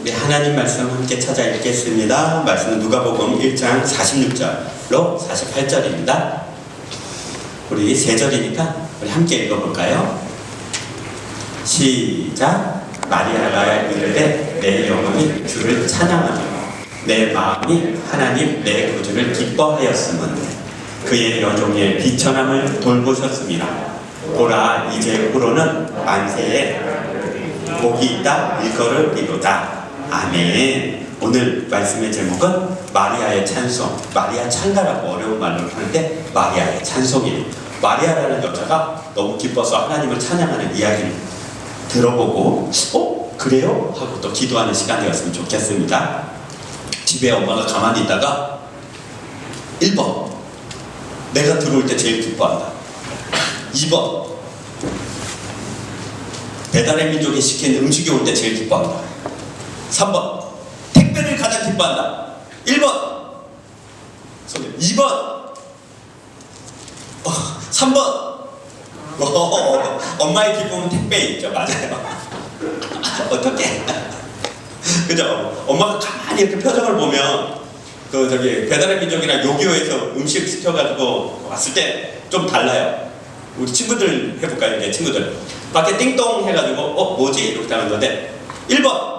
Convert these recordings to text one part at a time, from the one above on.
네, 하나님 말씀 함께 찾아 읽겠습니다. 말씀은 누가복음 1장 46절로 48절입니다. 우리 세 절이니까 우리 함께 읽어볼까요? 시작. 마리아가 이르되 내 영혼이 주를 찬양하며 내 마음이 하나님 내 구주를 기뻐하였음은 그의 여종의 비천함을 돌보셨습니다. 보라 이제 후로는 만세에 복이 있다 일거를이로다. 아멘. 오늘 말씀의 제목은 마리아의 찬송, 마리아 찬가라고 어려운 말로 하는데 마리아의 찬송이에요. 마리아라는 여자가 너무 기뻐서 하나님을 찬양하는 이야기를 들어보고 그래요? 하고 또 기도하는 시간이었으면 좋겠습니다. 집에 엄마가 가만히 있다가 1번 내가 들어올 때 제일 기뻐한다. 2번 배달의 민족이 시킨 음식이 올 때 제일 기뻐한다. 3번 택배를 가장 기뻐한다. 1번 2번 3번 엄마의 기쁨은 택배에 있죠. 맞아요. 어떻게 그죠? 엄마가 가만히 이렇게 표정을 보면 배달의 민족이나 요기요에서 음식 시켜가지고 왔을 때 좀 달라요. 우리 친구들 해볼까요? 이제 친구들 밖에 띵동 해가지고 뭐지? 이렇게 하는 건데 1번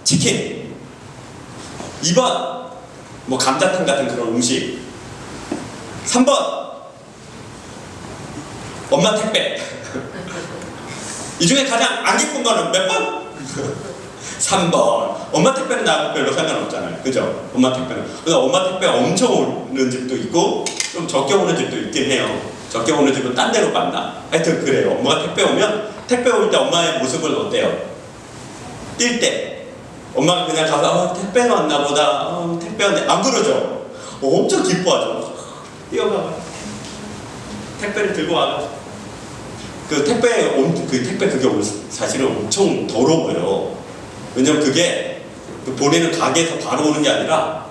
치킨, 2번 뭐 감자탕 같은 그런 음식, 3번 엄마 택배. 이 중에 가장 안 기쁜 거는 몇 번? 3번. 엄마 택배는 나하고 별로 상관없잖아요. 그죠? 엄마 택배는. 그래서 엄마 택배 엄청 오는 집도 있고 좀 적게 오는 집도 있긴 해요. 적게 오는 집은 딴 데로 간다. 하여튼 그래요. 엄마가 택배 오면 택배 올 때 엄마의 모습은 어때요? 뛸 때 엄마가 그냥 가서 택배 왔나 보다. 택배 왔네. 안 그러죠? 엄청 기뻐하죠. 뛰어가봐. 택배를 들고 와가지고 그 택배 그게 사실은 엄청 더러워요. 왜냐면 그게 보내는 가게에서 바로 오는 게 아니라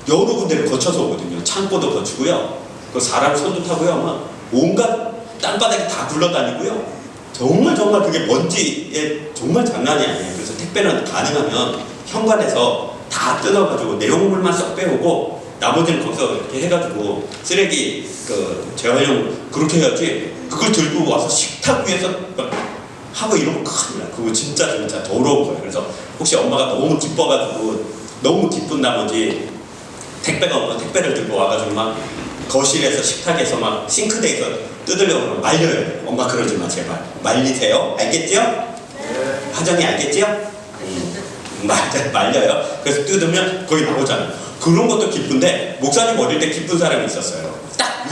여러 군데를 거쳐서 오거든요. 창고도 거치고요. 그 사람 손도 타고요. 막 온갖 땅바닥에 다 굴러다니고요. 정말 그게 먼지에 정말 장난이 아니에요. 그래서 택배는 가능하면 현관에서 다 뜯어가지고 내용물만 쏙 빼오고 나머지는 거기서 이렇게 해가지고 쓰레기 재활용 그렇게 해야지. 그걸 들고 와서 식탁 위에서 하고 이러면 큰일 나요. 그거 진짜 더러운 거예요. 그래서 혹시 엄마가 너무 기뻐가지고 너무 기쁜 나머지 택배가 오면 택배를 들고 와가지고 막 거실에서 식탁에서 막 싱크대에서 뜯으려고 말려요. 엄마 그러지 마 제발. 말리세요. 알겠지요? 네. 화정이 알겠지요? 말려요. 그래서 뜯으면 거의 나오잖아요. 그런 것도 기쁜데 목사님 어릴 때 기쁜 사람이 있었어요. 딱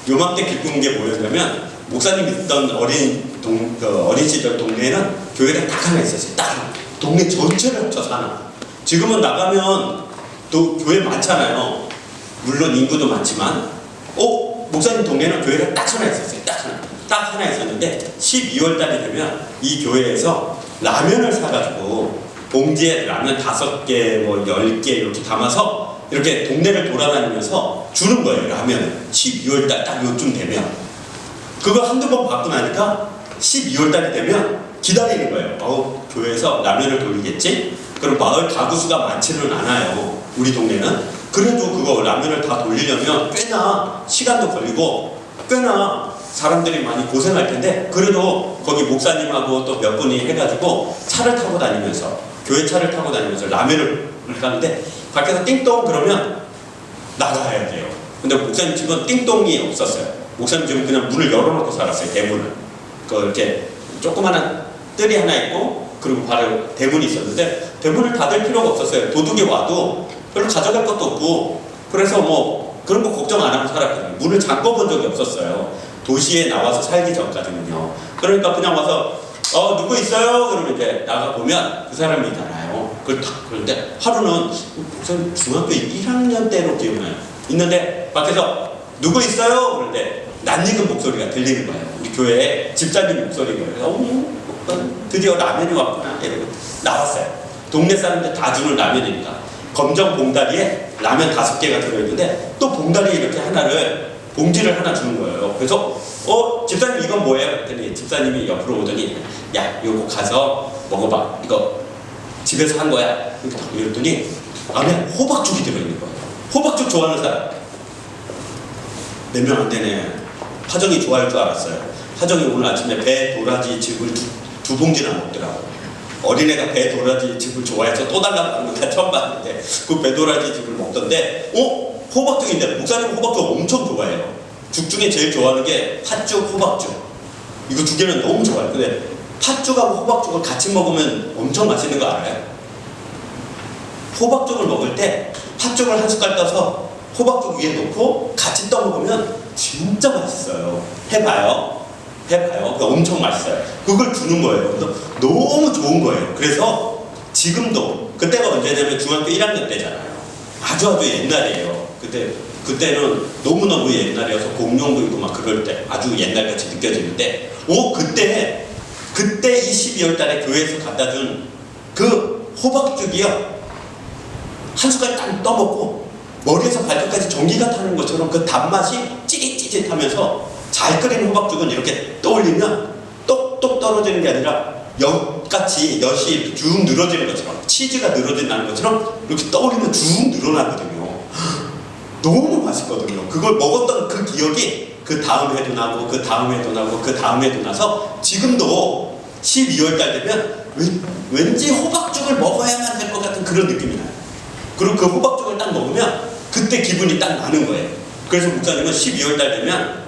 요맘때 기쁜 게 뭐였냐면 목사님 있던 어린 시절 동네에는 교회가 딱 하나 있었어요. 딱 하나. 동네 전체를 합쳐서 하나. 지금은 나가면 또 교회 많잖아요. 물론 인구도 많지만 목사님 동네는 교회가 딱 하나 있었어요. 딱 하나 있었는데 12월 달이 되면 이 교회에서 라면을 사가지고 봉지에 라면 5개 뭐 10개 이렇게 담아서 이렇게 동네를 돌아다니면서 주는 거예요. 라면을 12월 달 딱 요쯤 되면 그거 한두 번 받고 나니까 12월 달이 되면 기다리는 거예요. 교회에서 라면을 돌리겠지? 그럼 마을 가구 수가 많지는 않아요. 우리 동네는. 그래도 그거 라면을 다 돌리려면 꽤나 시간도 걸리고 꽤나 사람들이 많이 고생할 텐데 그래도 거기 목사님하고 또 몇 분이 해가지고 차를 타고 다니면서 교회 차를 타고 다니면서 라면을 가는데 밖에서 띵동 그러면 나가야 돼요. 근데 목사님 집은 띵동이 없었어요. 목사님 집은 그냥 문을 열어놓고 살았어요. 대문을. 이렇게 조그마한 뜰이 하나 있고 그리고 바로 대문이 있었는데 대문을 닫을 필요가 없었어요. 도둑이 와도 별로 가져갈 것도 없고 그래서 뭐 그런 거 걱정 안 하고 살았거든요. 문을 잠궈본 적이 없었어요. 도시에 나와서 살기 전까지는요. 그러니까 그냥 와서 누구 있어요? 그러면 이제 나가보면 그 사람이잖아요. 그런데 하루는 중학교 1학년 때로 기억나요. 있는데 밖에서 누구 있어요? 그런데 낯익은 목소리가 들리는 거예요. 우리 교회에 집사님 목소리가. 그래서 드디어 라면이 왔구나 이러고 나왔어요. 동네 사람들 다 주는 라면이니까 검정 봉다리에 라면 5개가 들어있는데 또 봉다리에 이렇게 봉지를 하나 주는 거예요. 그래서 집사님 이건 뭐예요? 그랬더니 집사님이 옆으로 오더니 야 요거 가서 먹어봐. 이거 집에서 한 거야. 이렇게 딱 열었더니 안에 호박죽이 들어있는 거야. 호박죽 좋아하는 사람 몇 명 안 되네. 하정이 좋아할 줄 알았어요. 하정이 오늘 아침에 배 도라지 즙을 두 봉지나 먹더라고. 어린애가 배 도라지 즙을 좋아해서 또 달라고 하는 거 처음 봤는데 그 배 도라지 즙을 먹던데 호박죽인데 목사님 호박죽 엄청 좋아해요. 죽 중에 제일 좋아하는 게 팥죽, 호박죽. 이거 두 개는 너무 좋아요. 근데 팥죽하고 호박죽을 같이 먹으면 엄청 맛있는 거 알아요? 호박죽을 먹을 때 팥죽을 한 숟갈 떠서 호박죽 위에 놓고 같이 떠먹으면 진짜 맛있어요. 해봐요. 그거 엄청 맛있어요. 그걸 주는 거예요. 그래서 너무 좋은 거예요. 그래서 지금도 그때가 언제냐면 중학교 1학년 때잖아요. 아주 옛날이에요. 그때는 너무너무 옛날이어서 공룡도 있고 막 그럴 때 아주 옛날같이 느껴지는데 그때 이 12월 달에 교회에서 갖다 준 그 호박죽이요. 한 숟갈 딱 떠먹고 머리에서 발끝까지 전기가 타는 것처럼 그 단맛이 찌릿찌릿하면서 잘 끓인 호박죽은 이렇게 떠올리면 똑똑 떨어지는 게 아니라 엿이 이렇게 쭉 늘어지는 것처럼 치즈가 늘어진다는 것처럼 이렇게 떠올리면 쭉 늘어나거든요. 너무 맛있거든요. 그걸 먹었던 그 기억이 그 다음 해도 나고 그 다음 해도 나고 그 다음 해도 나서 지금도 12월 달 되면 왠지 호박죽을 먹어야만 될 것 같은 그런 느낌이 나요. 그리고 그 호박죽을 딱 먹으면 그때 기분이 딱 나는 거예요. 그래서 목사님은 12월 달 되면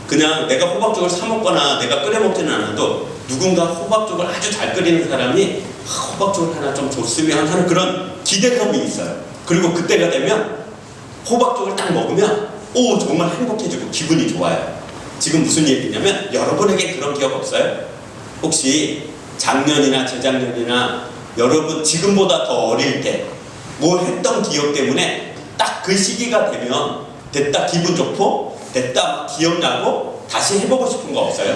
그냥 내가 호박죽을 사 먹거나 내가 끓여 먹지는 않아도 누군가 호박죽을 아주 잘 끓이는 사람이 호박죽을 하나 좀 줬으면 하는 그런 기대감이 있어요. 그리고 그때가 되면 호박죽을 딱 먹으면 정말 행복해지고 기분이 좋아요. 지금 무슨 얘기냐면 여러분에게 그런 기억 없어요? 혹시 작년이나 재작년이나 여러분 지금보다 더 어릴 때 뭐 했던 기억 때문에 딱 그 시기가 되면 됐다 기분 좋고 됐다 기억나고 다시 해보고 싶은 거 없어요?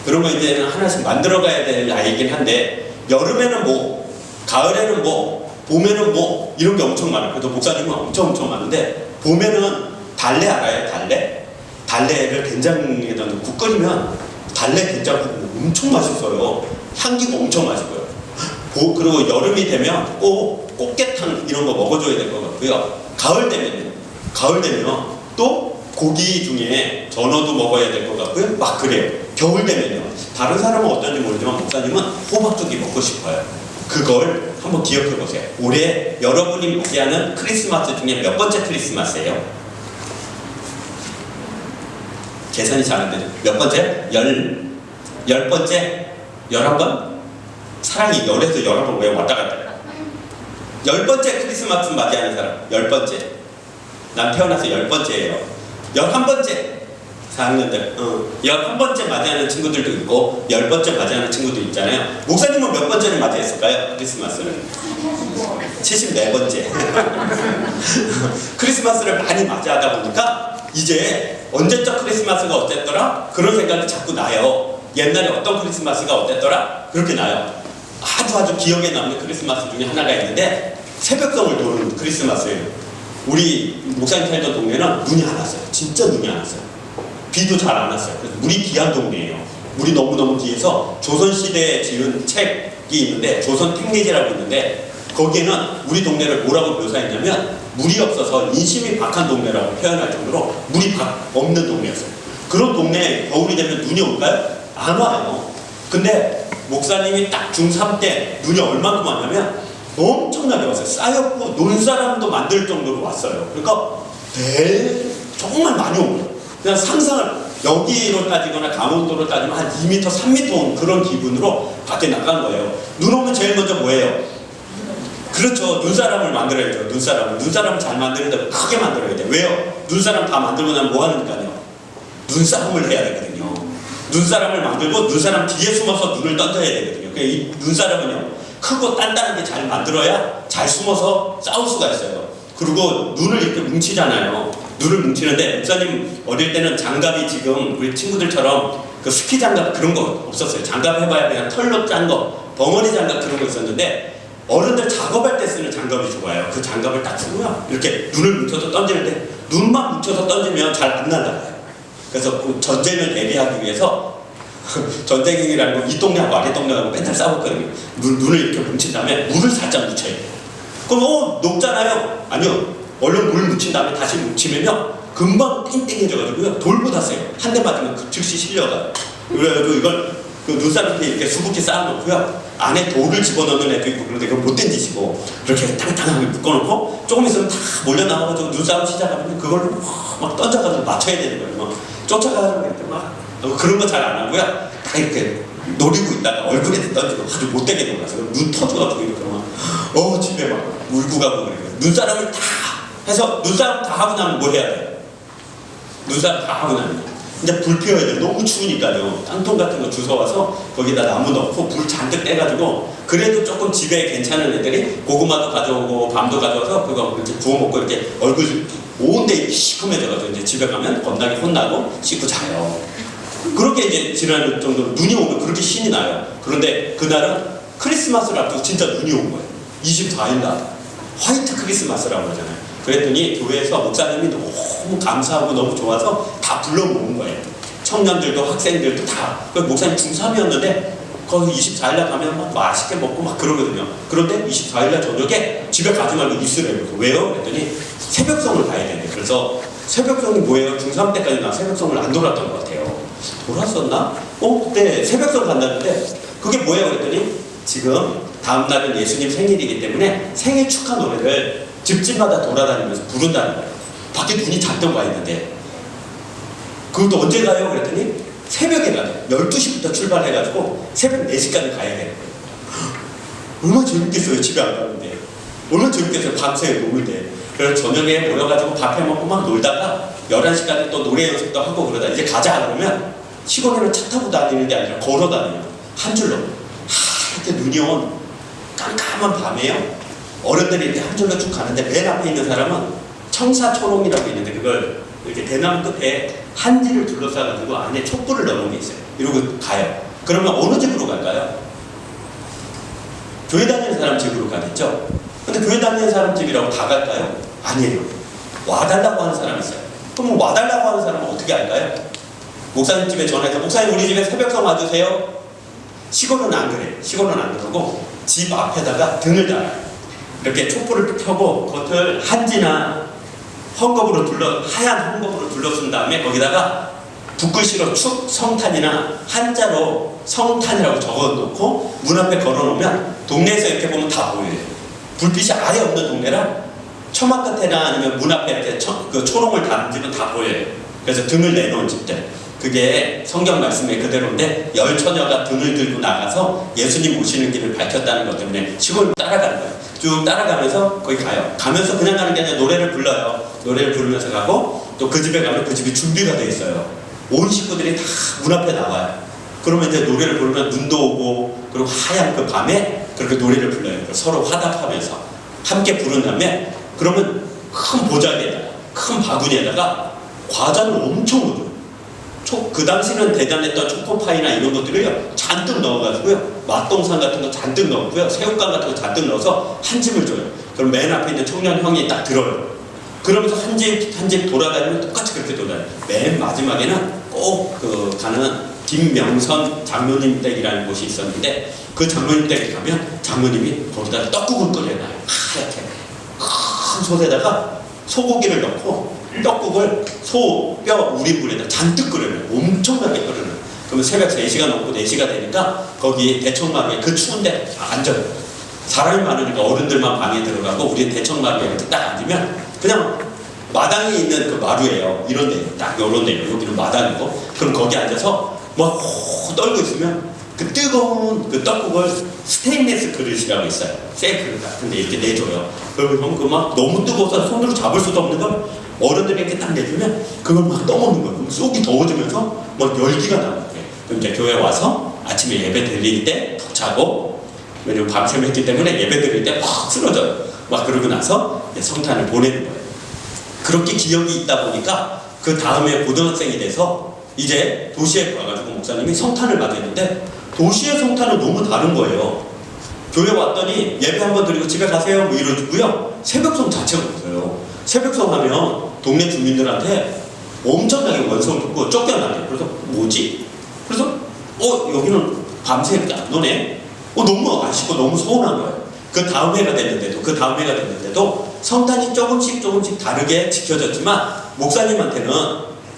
그런 거 이제는 하나씩 만들어가야 될 나이긴 한데 여름에는 뭐, 가을에는 뭐, 봄에는 뭐 이런 게 엄청 많아요. 그래서 목사님은 엄청 많은데 봄에는 달래 알아요? 달래를 된장에 넣고 끓이면 달래 된장국 엄청 맛있어요. 향기가 엄청 맛있고요. 그리고 여름이 되면 꼭 꽃게탕 이런 거 먹어줘야 될 것 같고요. 가을 되면 또 고기 중에 전어도 먹어야 될 것 같고요. 막 그래요. 겨울 되면요. 다른 사람은 어떤지 모르지만 목사님은 호박죽이 먹고 싶어요. 그걸 한번 기억해 보세요. 올해 여러분이 맞이하는 크리스마스 중에 몇 번째 크리스마스예요? 계산이 잘 안 되죠. 몇 번째? 10번째? 11번? 사랑이 10에서 11번 왜 왔다 갔다 해요? 10번째 크리스마스 맞이하는 사람 10번째. 난 태어나서 10번째예요. 11번째 4학년들 11번째 맞이하는 친구들도 있고 10번째 맞이하는 친구도 있잖아요. 목사님은 몇 번째를 맞이했을까요? 크리스마스를 74번째. 크리스마스를 많이 맞이하다 보니까 이제 언제적 크리스마스가 어땠더라? 그런 생각이 자꾸 나요. 옛날에 어떤 크리스마스가 어땠더라? 그렇게 나요. 아주 기억에 남는 크리스마스 중에 하나가 있는데 새벽성을 도는 크리스마스예요. 우리 목사님 살던 동네는 눈이 안 왔어요. 진짜 눈이 안 왔어요. 비도 잘 안 왔어요. 그래서 물이 귀한 동네예요. 물이 너무너무 귀해서 조선시대에 지은 책이 있는데 조선 택리지라고 있는데 거기에는 우리 동네를 뭐라고 묘사했냐면 물이 없어서 인심이 박한 동네라고 표현할 정도로 물이 없는 동네였어요. 그런 동네에 겨울이 되면 눈이 올까요? 안 와요. 근데 목사님이 딱 중3 때 눈이 얼마큼 왔냐면 엄청나게 왔어요. 쌓였고 논사람도 만들 정도로 왔어요. 그러니까 정말 많이 온 거예요. 그냥 상상을 여기로 따지거나 강원도로 따지면 한 2m, 3m 온 그런 기분으로 밖에 나간 거예요. 눈 오면 제일 먼저 뭐예요? 그렇죠. 눈사람을 만들어야죠. 눈사람을 잘 만드는데 크게 만들어야 돼요. 왜요? 눈사람 다 만들고 나면 뭐 하니까요? 눈싸움을 해야 되거든요. 눈사람을 만들고 눈사람 뒤에 숨어서 눈을 던져야 되거든요. 그러니까 이 눈사람은요 크고 단단하게 잘 만들어야 잘 숨어서 싸울 수가 있어요. 그리고 눈을 이렇게 뭉치잖아요. 눈을 뭉치는데 목사님 어릴 때는 장갑이 지금 우리 친구들처럼 그 스키 장갑 그런 거 없었어요. 장갑 해봐야 그냥 털로 짠 거, 벙어리 장갑 그런 거 있었는데 어른들 작업할 때 쓰는 장갑이 좋아요. 그 장갑을 딱 쓰고요. 이렇게 눈을 뭉쳐서 던지는데 눈만 뭉쳐서 던지면 잘 안 날아가요. 그래서 그 전쟁을 대비하기 위해서 전쟁이라는 건 이 동네하고 아래 동네하고 맨날 싸웠거든요. 눈을 이렇게 뭉친 다음에 물을 살짝 묻혀야 돼요. 그럼 녹잖아요. 아니요. 얼른 물 묻힌 다음에 다시 묻히면요 금방 땡땡해져가지고요 돌보다 세요. 한 대 맞으면 즉시 실려가요. 그래가지고 이걸 그 눈사람에 이렇게 수북히 쌓아놓고요 안에 돌을 집어넣는 애도 있고 그런데 그걸 못 던지시고 그렇게 땅땅하게 묶어놓고 조금 있으면 다 몰려나와가지고 눈싸움 시작하면 그걸 막 던져가지고 맞춰야 되는 거예요. 막 쫓아가서 이렇게 막 그런 거 잘 안 하고요 다 이렇게 노리고 있다가 얼굴에 던지고 아주 못되게 놀아서 눈 터져가지고 이렇게 막 집에 막 울고 가고 그래요. 눈사람을 다 해서 눈사람 다 하고 나면 뭐 해야 돼요? 눈사람 다 하고 나면 이제 불 피워야 돼요. 너무 추우니까요. 땅통 같은 거 주워와서 거기다 나무 넣고 불 잔뜩 떼가지고 그래도 조금 집에 괜찮은 애들이 고구마도 가져오고 밤도 가져와서 그거 이렇게 구워 먹고 이렇게 얼굴 온데 이렇게 시커매져가지고 이제 집에 가면 건강히 혼나고 씻고 자요. 그렇게 이제 지날 정도로 눈이 오면 그렇게 신이 나요. 그런데 그날은 크리스마스를 앞두고 진짜 눈이 온 거예요. 24일 날 화이트 크리스마스라고 하잖아요. 그랬더니 교회에서 목사님이 너무 감사하고 너무 좋아서 다 불러 모은 거예요. 청년들도 학생들도 다. 그 목사님 중3이었는데 거기 24일날 가면 막 맛있게 먹고 막 그러거든요. 그런데 24일날 저녁에 집에 가지 말고 있으래요. 왜요? 그랬더니 새벽성을 가야 되는데 그래서 새벽성이 뭐예요? 중3 때까지 나 새벽성을 안 돌았던 것 같아요. 돌았었나? 그때 새벽성 간다는데 그게 뭐예요? 그랬더니 지금 다음 날은 예수님 생일이기 때문에 생일 축하 노래를 집집마다 돌아다니면서 부른다는 거예요. 밖에 눈이 잔뜩 와 있는데 그것도 언제 가요? 그랬더니 새벽에 가요. 12시부터 출발해가지고 새벽 4시까지 가야 되는 거예요. 얼마나 재밌겠어요. 집에 안 가는데 얼마나 재밌겠어요. 밤새 노는데. 그래서 저녁에 모여가지고 밥 해먹고 막 놀다가 11시까지 또 노래 연습도 하고 그러다 이제 가자 그러면 시골에는 차 타고 다니는 게 아니라 걸어 다녀요. 한 줄로 이렇게 눈이 온 깜깜한 밤에요. 어른들이 이렇게 한 줄로 쭉 가는데 맨 앞에 있는 사람은 청사초롱이라고 있는데 그걸 이렇게 대나무 끝에 한지를 둘러싸가지고 안에 촛불을 넣은 게 있어요. 이러고 가요. 그러면 어느 집으로 갈까요? 교회 다니는 사람 집으로 가겠죠? 근데 교회 다니는 사람 집이라고 다 갈까요? 아니에요. 와달라고 하는 사람이 있어요. 그럼 와달라고 하는 사람은 어떻게 할까요? 목사님 집에 전화해서 목사님 우리 집에 새벽성 와주세요. 시골은 안 그래요. 시골은 안 그러고 집 앞에다가 등을 달아요. 이렇게 촛불을 켜고 겉을 한지나 헝겊으로 하얀 헝겊으로 둘러쓴 다음에 거기다가 붓글씨로 축 성탄이나 한자로 성탄이라고 적어놓고 문 앞에 걸어놓으면 동네에서 이렇게 보면 다 보여요. 불빛이 아예 없는 동네라 처막 끝에나 아니면 문 앞에 이렇게 그 초롱을 다는 집은 다 보여요. 그래서 등을 내놓은 집들. 그게 성경 말씀의 그대로인데 열처녀가 등을 들고 나가서 예수님 오시는 길을 밝혔다는 것 때문에 시골을 따라가는 거예요. 쭉 따라가면서 거기 가요. 가면서 그냥 가는 게 아니라 노래를 불러요. 노래를 부르면서 가고 또 그 집에 가면 그 집이 준비가 돼 있어요. 온 식구들이 다 문 앞에 나와요. 그러면 이제 노래를 부르면 눈도 오고 그리고 하얀 그 밤에 그렇게 노래를 불러요. 서로 화답하면서 함께 부른 다음에 그러면 큰 보자기에다가 큰 바구니에다가 과자를 엄청 넣어요. 그 당시는 대단했던 초코파이나 이런 것들을 잔뜩 넣어가지고요. 맛동산 같은 거 잔뜩 넣고요. 새우깡 같은 거 잔뜩 넣어서 한 집을 줘요. 그럼 맨 앞에 있는 청년 형이 딱 들어요. 그러면서 한 집 돌아다니면 똑같이 그렇게 돌아다녀요. 맨 마지막에는 꼭 그 가는 김명선 장로님 댁이라는 곳이 있었는데 그 장로님 댁에 가면 장로님이 거기다 떡국을 끓여놔요. 하얗게 큰 솥에다가 소고기를 넣고 떡국을 소뼈 우린물에다 잔뜩 끓여요. 엄청나게 끓여요. 그러면 새벽 3시가 넘고 4시가 되니까 거기 대청마루에 그 추운데 앉아요. 사람이 많으니까 어른들만 방에 들어가고 우리 대청마루에 이렇게 딱 앉으면 그냥 마당에 있는 그 마루예요. 이런 데, 딱 요런 데요. 여기는 마당이고 그럼 거기 앉아서 막 떨고 있으면 그 뜨거운 그 떡국을 스테인리스 그릇이라고 있어요. 쇠 그릇 같은데 이렇게 내줘요. 그러면 그 막 너무 뜨거워서 손으로 잡을 수도 없는 걸 어른들이 이렇게 딱 내주면 그걸 막 떠먹는 거예요. 그럼 속이 더워지면서 막 열기가 나는 거예요. 그럼 이제 교회 와서 아침에 예배 드릴 때 푹 자고 왜냐면 밤샘 했기 때문에 예배 드릴 때 팍 쓰러져요. 막 그러고 나서 성탄을 보내는 거예요. 그렇게 기억이 있다 보니까 그 다음에 고등학생이 돼서 이제 도시에 가가지고 목사님이 성탄을 맞았는데 도시의 성탄은 너무 다른 거예요. 교회 왔더니 예배 한번 드리고 집에 가세요 뭐 이러고요. 새벽성 자체가 없어요. 새벽성 하면 동네 주민들한테 엄청나게 원성을 듣고 쫓겨나요. 그래서 뭐지? 그래서 여기는 밤새 이렇게 안 노네? 너무 아쉽고 너무 서운한 거예요. 그 다음 해가 됐는데도 성탄이 조금씩 다르게 지켜졌지만, 목사님한테는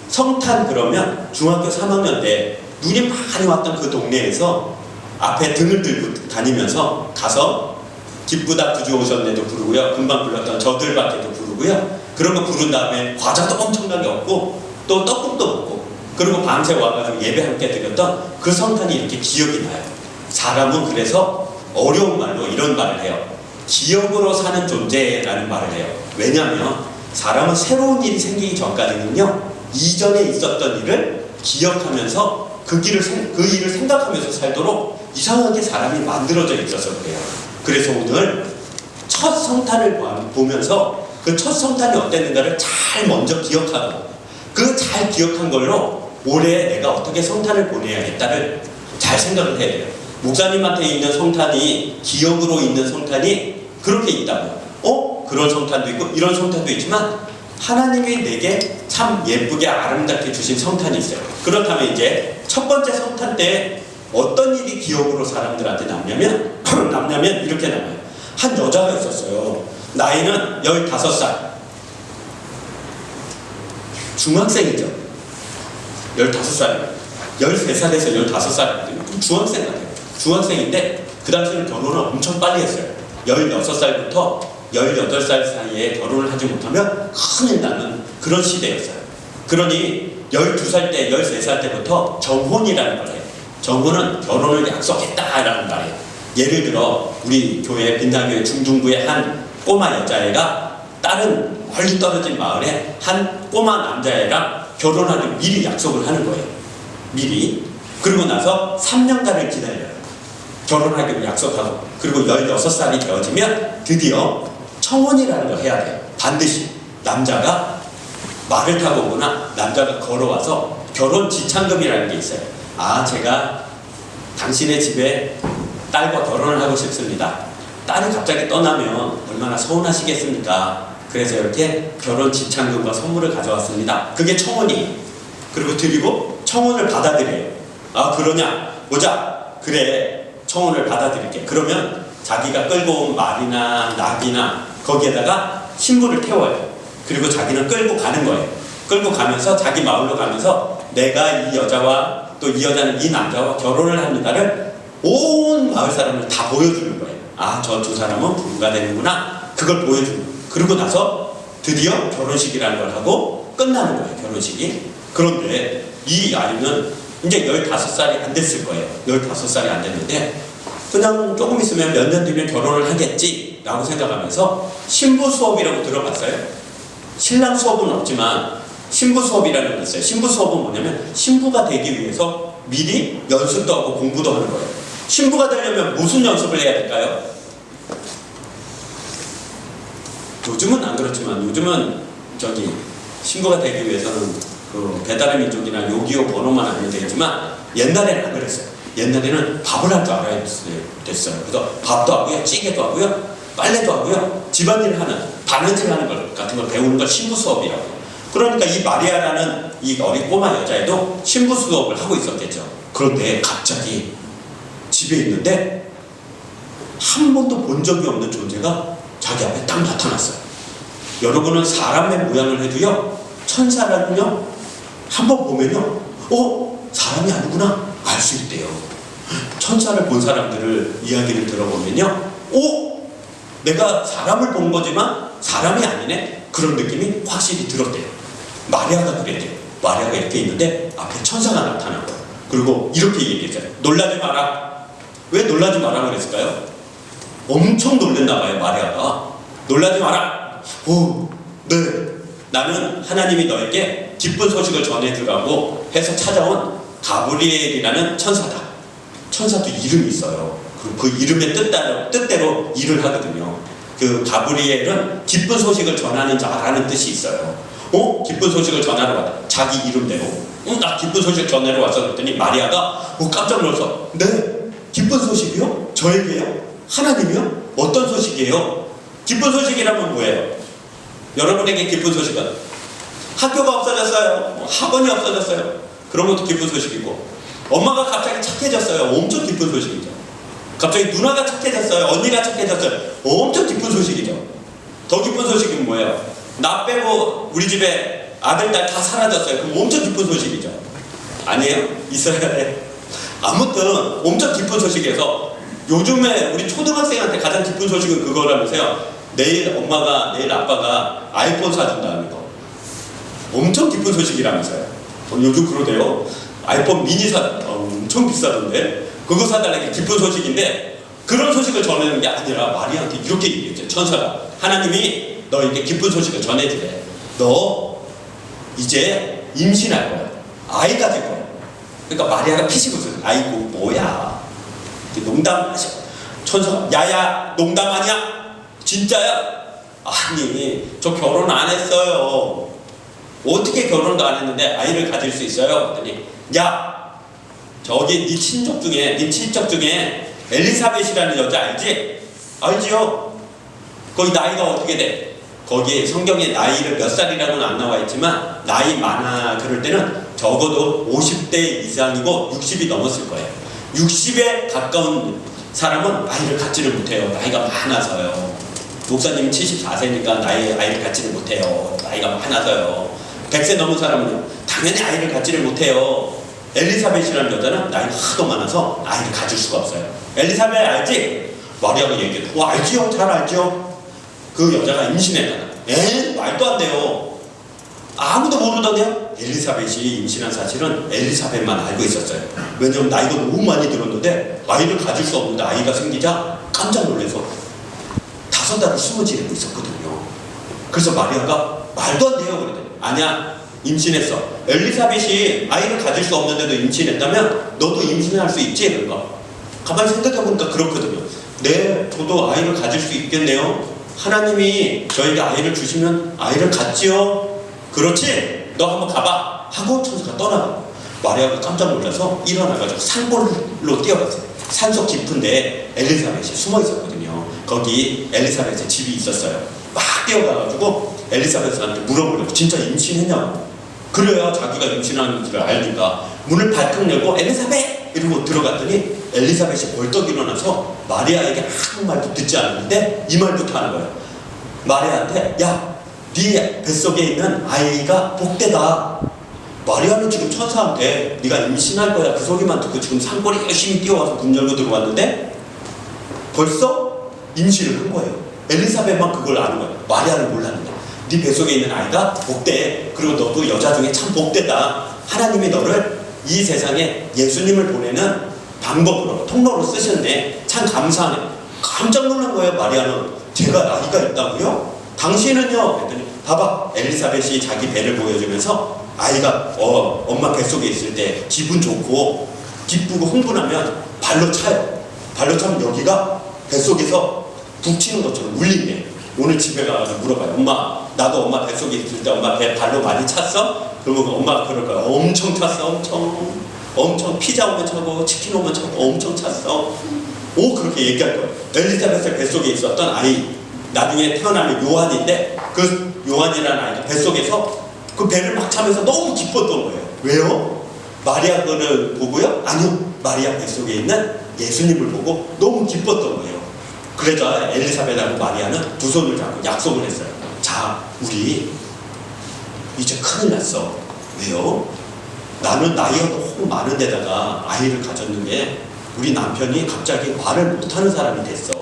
성탄 그러면 중학교 3학년 때 눈이 많이 왔던 그 동네에서 앞에 등을 들고 다니면서 가서 기쁘다 구주 오셨네도 부르고요, 금방 불렀던 저들밖에도 부르고요, 그런 거 부른 다음에 과자도 엄청나게 얻고 또 떡국도 먹고, 그리고 밤새 와가지고 예배 함께 드렸던 그 성탄이 이렇게 기억이 나요. 사람은 그래서 어려운 말로 이런 말을 해요. 기억으로 사는 존재라는 말을 해요. 왜냐하면 사람은 새로운 일이 생기기 전까지는요, 이전에 있었던 일을 기억하면서 그 일을 생각하면서 살도록 이상하게 사람이 만들어져 있어서 그래요. 그래서 오늘 첫 성탄을 보면서 그 첫 성탄이 어땠는가를 잘 먼저 기억하고, 그 잘 기억한 걸로 올해 내가 어떻게 성탄을 보내야겠다를 잘 생각을 해야 돼요. 목사님한테 있는 성탄이, 기억으로 있는 성탄이 그렇게 있다고. 그런 성탄도 있고 이런 성탄도 있지만, 하나님이 내게 참 예쁘게 아름답게 주신 성탄이 있어요. 그렇다면 이제 첫 번째 성탄 때 어떤 일이 기억으로 사람들한테 남냐면 이렇게 남아요. 한 여자가 있었어요. 나이는 15살. 중학생이죠. 15살. 13살에서 15살이거든요. 좀 중학생 같아요. 중학생인데 그 당시에는 결혼을 엄청 빨리 했어요. 16살부터 18살 사이에 결혼을 하지 못하면 큰일 나는 그런 시대였어요. 그러니 12살 때, 13살 때부터 정혼이라는 걸 해요. 정혼은 결혼을 약속했다라는 말이에요. 예를 들어 우리 교회 빈당교회 중등부의 한 꼬마 여자애가 다른 멀리 떨어진 마을에 한 꼬마 남자애랑 결혼하는 미리 약속을 하는 거예요. 미리. 그리고 나서 3년간을 기다려요. 결혼하기로 약속하고. 그리고 16살이 되어지면 드디어 청혼이라는 걸 해야 돼요. 반드시 남자가 말을 타고 오거나 남자가 걸어와서 결혼 지참금이라는 게 있어요. 제가 당신의 집에 딸과 결혼을 하고 싶습니다. 딸이 갑자기 떠나면 얼마나 서운하시겠습니까? 그래서 이렇게 결혼 지참금과 선물을 가져왔습니다. 그게 청혼이. 그리고 드리고 청혼을 받아들여요. 그러냐? 보자. 그래, 청혼을 받아들일게. 그러면 자기가 끌고 온 말이나 낙이나 거기에다가 신부를 태워요. 그리고 자기는 끌고 가는 거예요. 끌고 가면서 자기 마을로 가면서 내가 이 여자와 또 이 여자는 이 남자와 결혼을 합니다를 온 마을 사람을 다 보여주는 거예요. 저 두 사람은 부부가 되는구나. 그걸 보여주는 거예요. 그리고 나서 드디어 결혼식이라는 걸 하고 끝나는 거예요. 결혼식이. 그런데 이 아이는 이제 15살이 안 됐을 거예요. 15살이 안 됐는데 그냥 조금 있으면 몇 년 뒤면 결혼을 하겠지 라고 생각하면서 신부 수업이라고 들어봤어요? 신랑 수업은 없지만 신부 수업이라는 게 있어요. 신부 수업은 뭐냐면 신부가 되기 위해서 미리 연습도 하고 공부도 하는 거예요. 신부가 되려면 무슨 연습을 해야 될까요? 요즘은 안 그렇지만 요즘은 신부가 되기 위해서는 그 배달의 민족이나 요기요 번호만 알면 되겠지만 옛날에는 안 그랬어요. 옛날에는 밥을 할 줄 알아야 됐어요. 그래서 밥도 하고요, 찌개도 하고요, 빨래도 하고요, 집안일 하는, 바느질 하는 것 같은 걸 배우는 걸 신부 수업이라고. 그러니까 이 마리아라는 이 어린 꼬마 여자애도 신부 수업을 하고 있었겠죠. 그런데 갑자기 집에 있는데 한 번도 본 적이 없는 존재가 자기 앞에 딱 나타났어요. 여러분은 사람의 모양을 해도요, 천사라는요, 한 번 보면요, 사람이 아니구나 알 수 있대요. 천사를 본 사람들을 이야기를 들어보면요, 내가 사람을 본 거지만 사람이 아니네, 그런 느낌이 확실히 들었대요. 마리아가 그랬대요. 마리아가 이렇게 있는데 앞에 천사가 나타나고, 그리고 이렇게 얘기했어요. 놀라지 마라. 왜 놀라지 마라 그랬을까요? 엄청 놀랬나 봐요. 마리아가. 놀라지 마라. 네, 나는 하나님이 너에게 기쁜 소식을 전해주라고 해서 찾아온 가브리엘이라는 천사다. 천사도 이름이 있어요. 그 이름의 뜻대로 일을 하거든요. 그 가브리엘은 기쁜 소식을 전하는 자라는 뜻이 있어요. 기쁜 소식을 전하러 왔다. 자기 이름대로. 나 기쁜 소식 전하러 왔어. 그랬더니 마리아가 깜짝 놀라서, 네, 기쁜 소식이요? 저에게요? 하나님이요? 어떤 소식이에요? 기쁜 소식이라면 뭐예요? 여러분에게 기쁜 소식은 학교가 없어졌어요. 학원이 없어졌어요. 그런 것도 기쁜 소식이고, 엄마가 갑자기 착해졌어요. 엄청 기쁜 소식이죠. 갑자기 누나가 착해졌어요. 언니가 착해졌어요. 엄청 기쁜 소식이죠. 더 기쁜 소식은 뭐예요? 나 빼고 우리 집에 아들, 딸 다 사라졌어요. 그럼 엄청 기쁜 소식이죠. 아니에요? 있어야 돼. 아무튼 엄청 기쁜 소식에서 요즘에 우리 초등학생한테 가장 기쁜 소식은 그거라면서요. 내일 엄마가, 내일 아빠가 아이폰 사준다는 거. 엄청 기쁜 소식이라면서요. 요즘 그러대요. 아이폰 미니 엄청 비싸던데 그거 사달라는 게 기쁜 소식인데, 그런 소식을 전하는 게 아니라 마리아한테 이렇게 얘기했죠. 천사가, 하나님이 너에게 기쁜 소식을 전해주래. 너 이제 임신할 거야. 아이 가질 거야. 그러니까 마리아가 피식 웃어요. 아이고 뭐야, 농담하셔. 천사가, 야야 농담 아니야? 진짜야? 아니 저 결혼 안 했어요. 어떻게 결혼도 안 했는데 아이를 가질 수 있어요? 그랬더니, 야 저기 네 친척 중에 엘리사벳이라는 여자 알지? 알지요? 거기 나이가 어떻게 돼? 거기 성경에 나이를 몇 살이라고는 안 나와 있지만 나이 많아 그럴 때는 적어도 50대 이상이고 60이 넘었을 거예요. 60에 가까운 사람은 아이를 갖지를 못해요. 나이가 많아서요. 목사님이 74세니까 아이를 갖지를 못해요. 나이가 많아서요. 100세 넘은 사람은 당연히 아이를 갖지를 못해요. 엘리사벳이라는 여자는 나이가 하도 많아서 아이를 가질 수가 없어요. 엘리사벳 알지? 마리아가 얘기해. 알지요? 잘 알지요? 그 여자가 임신했잖아. 말도 안 돼요. 아무도 모르던데요? 엘리사벳이 임신한 사실은 엘리사벳만 알고 있었어요. 왜냐면 나이가 너무 많이 들었는데 아이를 가질 수 없는데 아이가 생기자 깜짝 놀라서 5달을 숨을 지르고 있었거든요. 그래서 마리아가 말도 안 돼요 그랬더니, 아니야 임신했어. 엘리사벳이 아이를 가질 수 없는데도 임신했다면 너도 임신할 수 있지? 그러니까 가만히 생각해보니까 그렇거든요. 네, 저도 아이를 가질 수 있겠네요. 하나님이 저에게 아이를 주시면 아이를 갖지요. 그렇지? 너 한번 가봐 하고 천사가 떠나가. 마리아가 깜짝 놀라서 일어나가지고 산골로 뛰어갔어요. 산속 깊은데 엘리사벳이 숨어 있었거든요. 거기 엘리사벳의 집이 있었어요. 막 뛰어가가지고 엘리사벳한테 물어보려고, 진짜 임신했냐고. 그래야 자기가 임신하는 줄 알니까 문을 발칵 열고 엘리사벳! 이러고 들어갔더니 엘리사벳이 벌떡 일어나서 마리아에게 아무 말도 듣지 않았는데 이 말부터 하는 거예요. 마리아한테, 야, 네 뱃속에 있는 아이가 복되다. 마리아는 지금 천사한테 네가 임신할 거야 그 소리만 듣고 지금 산골에 열심히 뛰어와서 문 열고 들어왔는데 벌써 임신을 한 거예요. 엘리사벳만 그걸 아는 거예요. 마리아는 몰랐는데. 네 뱃속에 있는 아이가 복돼. 그리고 너도 여자 중에 참 복되다. 하나님이 너를 이 세상에 예수님을 보내는 방법으로, 통로로 쓰셨네. 참 감사하네. 깜짝 놀란 거예요. 마리아는. 제가 나이가 있다고요? 당신은요? 그랬더니 봐봐, 엘리사벳이 자기 배를 보여주면서 아이가 엄마 뱃속에 있을 때 기분 좋고 기쁘고 흥분하면 발로 차요. 발로 차면 여기가 뱃속에서 북치는 것처럼 울린대. 오늘 집에 가서 물어봐요. 엄마, 나도 엄마 뱃속에 있을 때 엄마 배 발로 많이 찼어? 그러면 엄마가 그럴 거야. 엄청 찼어. 엄청 피자 오면 차고 치킨 오면 차고 엄청 찼어. 그렇게 얘기할 거예요. 엘리사벳의 뱃속에 있었던 아이, 나중에 태어나는 요한인데 그 요한이라는 아이가 뱃속에서 그 배를 막 차면서 너무 기뻤던 거예요. 왜요? 마리아 거를 보고요? 아니요. 마리아 뱃속에 있는 예수님을 보고 너무 기뻤던 거예요. 그래서 엘리사벳하고 마리아는 두 손을 잡고 약속을 했어요. 자, 우리 이제 큰일 났어. 왜요? 나는 나이가 너무 많은 데다가 아이를 가졌는데 우리 남편이 갑자기 말을 못하는 사람이 됐어.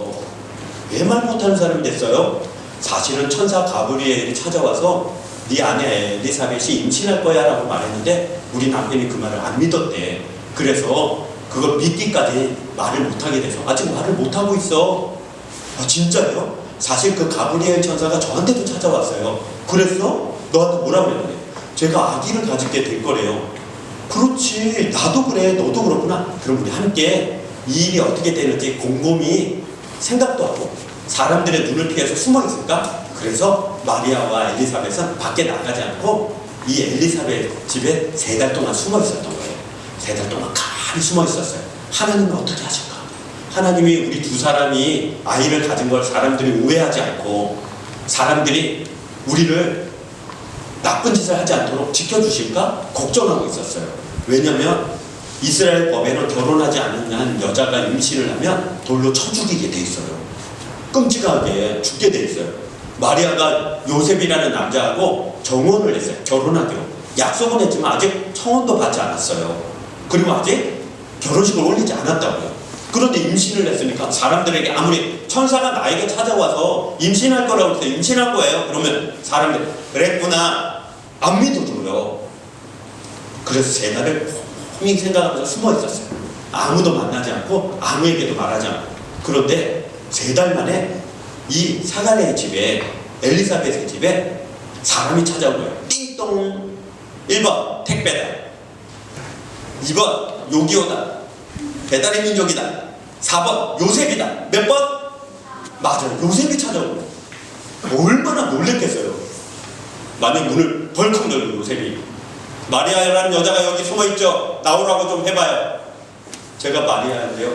왜 말 못하는 사람이 됐어요? 사실은 천사 가브리엘이 찾아와서 네 아내 엘리사벳이 임신할 거야 라고 말했는데 우리 남편이 그 말을 안 믿었대. 그래서 그걸 믿기까지 말을 못하게 돼서 아직 말을 못하고 있어. 진짜요? 사실 그 가브리엘 천사가 저한테도 찾아왔어요. 그래서 너한테 뭐라고 했는데 제가 아기를 가지게 될 거래요. 그렇지, 나도 그래, 너도 그렇구나. 그럼 우리 함께 이 일이 어떻게 되는지 곰곰이 생각도 하고 사람들의 눈을 피해서 숨어 있을까? 그래서 마리아와 엘리사벳은 밖에 나가지 않고 이 엘리사벳 집에 3달 동안 숨어 있었던 거예요. 3달 동안 가만히 숨어 있었어요. 하나님은 어떻게 하실까? 하나님이 우리 두 사람이 아이를 가진 걸 사람들이 오해하지 않고 사람들이 우리를 나쁜 짓을 하지 않도록 지켜주실까? 걱정하고 있었어요. 왜냐면 이스라엘 법에는 결혼하지 않은 한 여자가 임신을 하면 돌로 쳐 죽이게 돼 있어요. 끔찍하게 죽게 돼 있어요. 마리아가 요셉이라는 남자하고 정혼을 했어요. 결혼하기로 약속은 했지만 아직 청혼도 받지 않았어요. 그리고 아직 결혼식을 올리지 않았다고요. 그런데 임신을 했으니까 사람들에게 아무리 천사가 나에게 찾아와서 임신할 거라고 해서 임신한 거예요. 그러면 사람들 그랬구나 안 믿어줘요. 그래서 3달을 곰곰이 생각하면서 숨어 있었어요. 아무도 만나지 않고 아무에게도 말하지 않고. 그런데 3달 만에 이 사가랴의 집에 엘리사벳의 집에 사람이 찾아온 거예요. 띵동. 1번 택배다. 2번 요기요다. 배달의 민족이다. 4번 요셉이다. 몇 번? 맞아요. 요셉이 찾아온 거예요. 얼마나 놀랬겠어요. 만약 문을 벌컥 열고 요셉이 마리아라는 여자가 여기 숨어있죠. 나오라고 좀 해봐요. 제가 마리아인데요.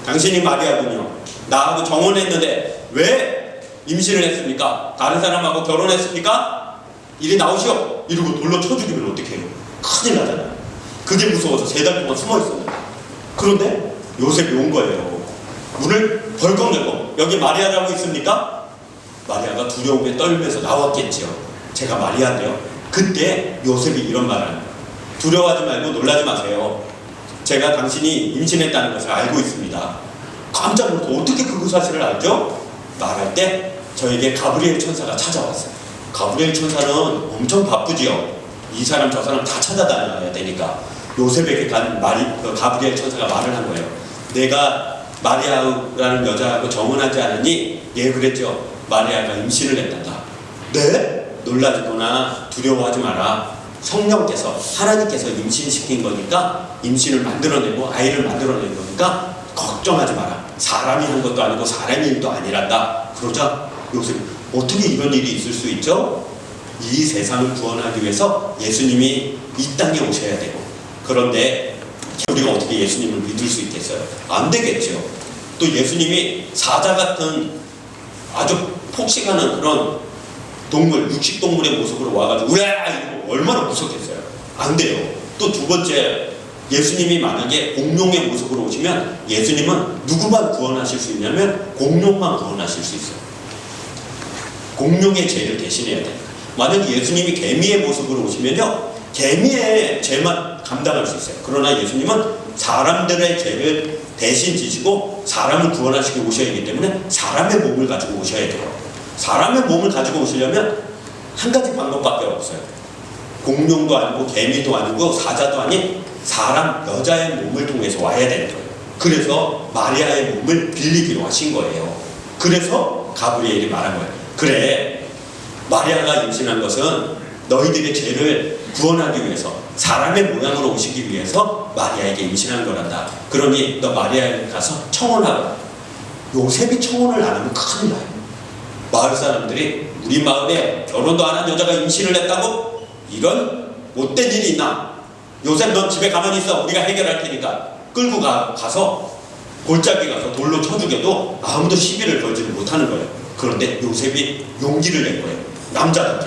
당신이 마리아군요. 나하고 정혼했는데 왜 임신을 했습니까? 다른 사람하고 결혼했습니까? 이리 나오시오. 이러고 돌로 쳐 죽이면 어떡해요? 큰일 나잖아요. 그게 무서워서 3달 동안 숨어있었는데. 그런데 요셉이 온 거예요. 문을 벌컥 열고 여기 마리아라고 있습니까? 마리아가 두려움에 떨면서 나왔겠지요. 제가 마리아인데요. 그때 요셉이 이런 말을 합니다. 두려워하지 말고 놀라지 마세요. 제가 당신이 임신했다는 것을 알고 있습니다. 깜짝 놀라서 어떻게 그 사실을 알죠? 말할 때 저에게 가브리엘 천사가 찾아왔어요. 가브리엘 천사는 엄청 바쁘지요. 이 사람 저 사람 다 찾아다녀야 되니까 요셉에게 간 가브리엘 천사가 말을 한 거예요. 내가 마리아라는 여자하고 정혼하지 않으니 예 그랬죠. 마리아가 임신을 했단다. 네? 놀라지거나 두려워하지 마라. 성령께서 하나님께서 임신시킨 거니까 임신을 만들어내고 아이를 만들어낸 거니까 걱정하지 마라. 사람이 한 것도 아니고 사람의 일도 아니란다. 그러자 요셉이 어떻게 이런 일이 있을 수 있죠? 이 세상을 구원하기 위해서 예수님이 이 땅에 오셔야 되고 그런데 우리가 어떻게 예수님을 믿을 수 있겠어요? 안 되겠죠. 또 예수님이 사자 같은 아주 폭식하는 그런 동물, 육식동물의 모습으로 와가지고 우야! 이러고 얼마나 무섭겠어요. 안 돼요. 또 2번째 예수님이 만약에 공룡의 모습으로 오시면 예수님은 누구만 구원하실 수 있냐면 공룡만 구원하실 수 있어요. 공룡의 죄를 대신해야 돼요. 만약 예수님이 개미의 모습으로 오시면요 개미의 죄만 감당할 수 있어요. 그러나 예수님은 사람들의 죄를 대신 지시고 사람을 구원하시기 오셔야 하기 때문에 사람의 몸을 가지고 오셔야 돼요. 사람의 몸을 가지고 오시려면 한 가지 방법밖에 없어요. 공룡도 아니고 개미도 아니고 사자도 아닌 사람 여자의 몸을 통해서 와야 되는 거예요. 그래서 마리아의 몸을 빌리기로 하신 거예요. 그래서 가브리엘이 말한 거예요. 그래 마리아가 임신한 것은 너희들의 죄를 구원하기 위해서 사람의 모양으로 오시기 위해서 마리아에게 임신한 거란다. 그러니 너 마리아에 가서 청혼하라. 요셉이 청혼을 안 하면 큰일 나요. 마을 사람들이 우리 마을에 결혼도 안 한 여자가 임신을 했다고? 이런 못된 일이 있나? 요셉 넌 집에 가만히 있어. 우리가 해결할 테니까. 끌고 가서 골짜기 가서 돌로 쳐 죽여도 아무도 시비를 걸지를 못하는 거예요. 그런데 요셉이 용기를 낸 거예요. 남자답게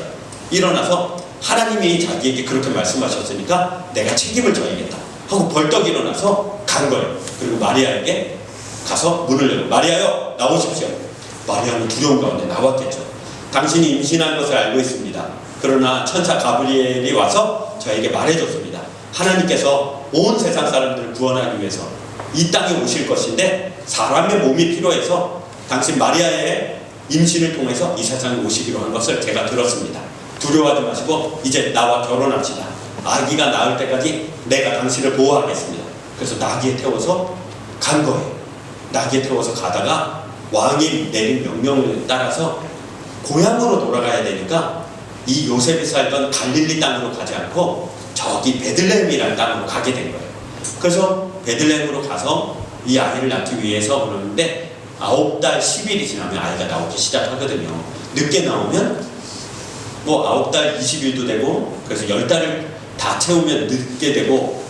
일어나서 하나님이 자기에게 그렇게 말씀하셨으니까 내가 책임을 져야겠다 하고 벌떡 일어나서 간 거예요. 그리고 마리아에게 가서 문을 열고 마리아요 나오십시오. 마리아는 두려운 가운데 나왔겠죠. 당신이 임신한 것을 알고 있습니다. 그러나 천사 가브리엘이 와서 저에게 말해줬습니다. 하나님께서 온 세상 사람들을 구원하기 위해서 이 땅에 오실 것인데 사람의 몸이 필요해서 당신 마리아의 임신을 통해서 이 세상에 오시기로 한 것을 제가 들었습니다. 두려워하지 마시고 이제 나와 결혼합시다. 아기가 낳을 때까지 내가 당신을 보호하겠습니다. 그래서 나귀에 태워서 간 거예요. 나귀에 태워서 가다가 왕이 내린 명령을 따라서 고향으로 돌아가야 되니까 이 요셉이 살던 갈릴리 땅으로 가지 않고 저기 베들레헴이라는 땅으로 가게 된 거예요. 그래서 베들레헴으로 가서 이 아이를 낳기 위해서 그러는데 9달 10일이 지나면 아이가 나오기 시작하거든요. 늦게 나오면 뭐 9달 20일도 되고 그래서 10달을 다 채우면 늦게 되고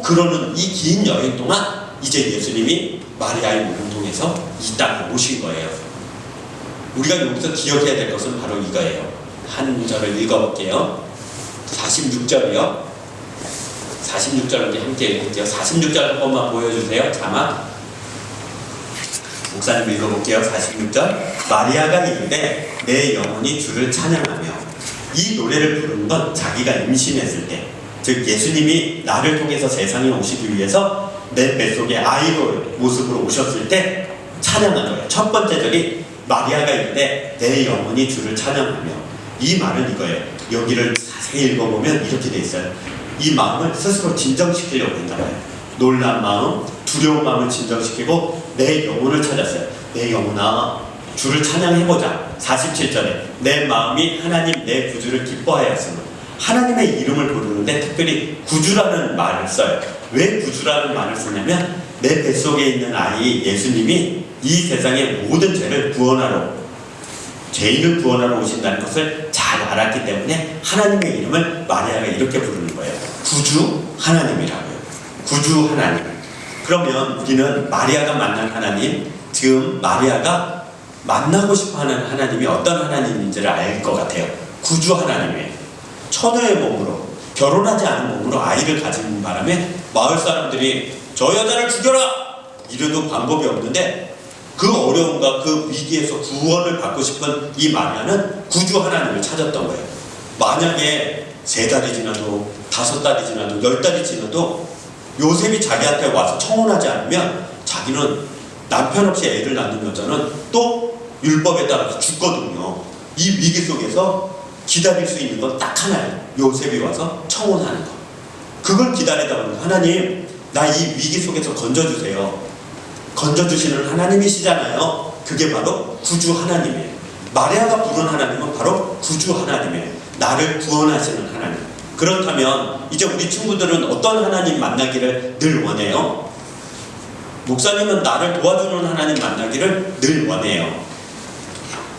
그러는 이 긴 여행 동안 이제 예수님이 마리아의 몸을 통해서 이 땅에 오신 거예요. 우리가 여기서 기억해야 될 것은 바로 이거예요. 한 절을 읽어볼게요. 46절이요. 46절 함께 읽을게요. 46절 한 번만 보여주세요. 자막. 목사님 읽어볼게요. 46절. 마리아가 이르되 내 영혼이 주를 찬양하며. 이 노래를 부르는 건 자기가 임신했을 때, 즉 예수님이 나를 통해서 세상에 오시기 위해서 내 뱃속에 아이의 모습으로 오셨을 때 찬양하는 거예요. 첫 번째 절이 마리아가 이르되 내 영혼이 주를 찬양하며. 이 말은 이거예요. 여기를 자세히 읽어보면 이렇게 돼 있어요. 이 마음을 스스로 진정시키려고 했나 봐요. 놀란 마음, 두려운 마음을 진정시키고 내 영혼을 찾았어요. 내 영혼아 주를 찬양해보자. 47절에 내 마음이 하나님 내 구주를 기뻐하였으며. 하나님의 이름을 부르는데 특별히 구주라는 말을 써요. 왜 구주라는 말을 쓰냐면 내 뱃속에 있는 아이 예수님이 이 세상의 모든 죄를 구원하러, 죄인을 구원하러 오신다는 것을 잘 알았기 때문에 하나님의 이름을 마리아가 이렇게 부르는 거예요. 구주 하나님이라고요. 구주 하나님. 그러면 우리는 마리아가 만난 하나님, 지금 마리아가 만나고 싶어하는 하나님이 어떤 하나님인지를 알 것 같아요. 구주 하나님이에요. 처녀의 몸으로, 결혼하지 않은 몸으로 아이를 가진 바람에 마을 사람들이 저 여자를 죽여라! 이래도 방법이 없는데 그 어려움과 그 위기에서 구원을 받고 싶은 이 마리아는 구주 하나님을 찾았던 거예요. 만약에 3달이 지나도 5달이 지나도 10달이 지나도 요셉이 자기한테 와서 청혼하지 않으면 자기는 남편 없이 애를 낳는 여자는 또 율법에 따라서 죽거든요. 이 위기 속에서 기다릴 수 있는 건 딱 하나예요. 요셉이 와서 청혼하는 거. 그걸 기다리다 보니까 하나님 나 이 위기 속에서 건져주세요. 건져주시는 하나님이시잖아요. 그게 바로 구주 하나님이에요. 마리아가 부른 하나님은 바로 구주 하나님이에요. 나를 구원하시는 하나님. 그렇다면 이제 우리 친구들은 어떤 하나님 만나기를 늘 원해요? 목사님은 나를 도와주는 하나님 만나기를 늘 원해요.